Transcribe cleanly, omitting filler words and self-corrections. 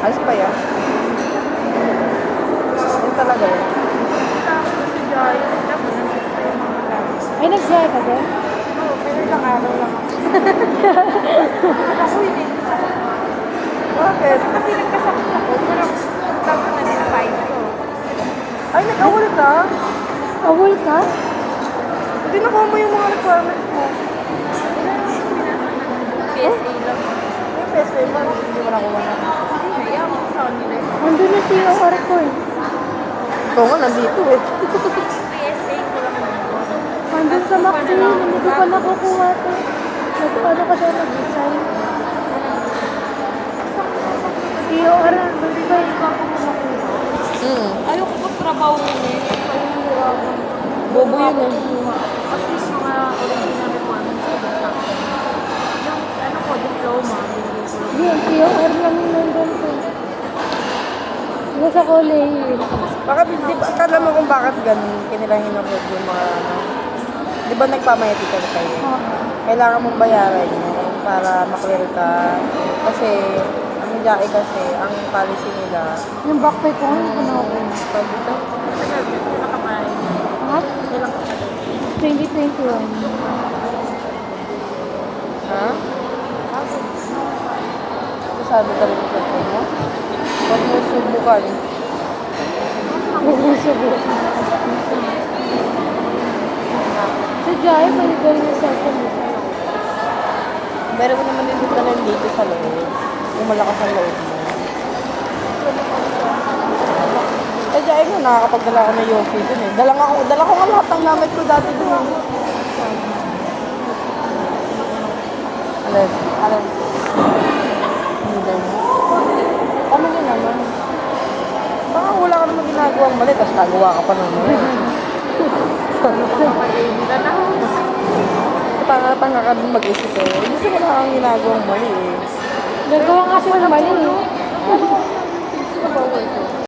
Ayos pa yan. Yan talaga yan. Ay, nag-dry ka din? Oo, pero ilang araw lang ako. Ako hindi. Bakit? Kasi nagkasakit ako, pero bago na din ko. Ay, nag-awal ka? Awol ka? Hindi nakuha mo yung mga requirements mo. PSA lang. Yung PSA mo, hindi mo nakuha na. Kaya ako sa kanila. Andun na TOR ko eh. Ito nga, nandito eh. PSA ko lang naman. Andun sa Maxine, hindi ko pa nakukuha to. Ano ka daw nag-design? TOR, andun di ba yung ako makukuha? Ayoko magtrabaho eh. Bobo yun eh. Kasi yung mga original requirements ko sa akin. Yung ano ko, diploma. Hindi, yung TOR lang yung nandun ko. Nasa college. Bakit, di ba, akala mo kung bakit ganun, kinilahin na yung mga ano. Di ba nagpamayati ka na kayo? Kailangan mong bayaran yun para maklear ka. Kasi, ang jai kasi, ang policy nila, Yung backpack ko, hindi ko nakukuha. pag ito, Nakakain. Ha? Ilang kapatid. 2021. ha? Sabi ka rin sa mo? Huwag mo subukan. Huwag mo subukan. Sa Jai, may galing yung second. Meron mo naman din talagang dito sa loob. Yung malakas ang loob mo. Eh, dyan nga, nakakapagdala ako ng Yofi dun eh. Dala ko nga lahat ng gamit ko dati dun. Alam. Hindi mo. Ano din naman? Baka wala ka naman ginagawang mali, tapos nagawa ka pa naman. Tanga-tanga ka din mag-isip eh. Gusto mo na kang ginagawang mali eh. Nagawa nga siya ng mali eh. Ano ba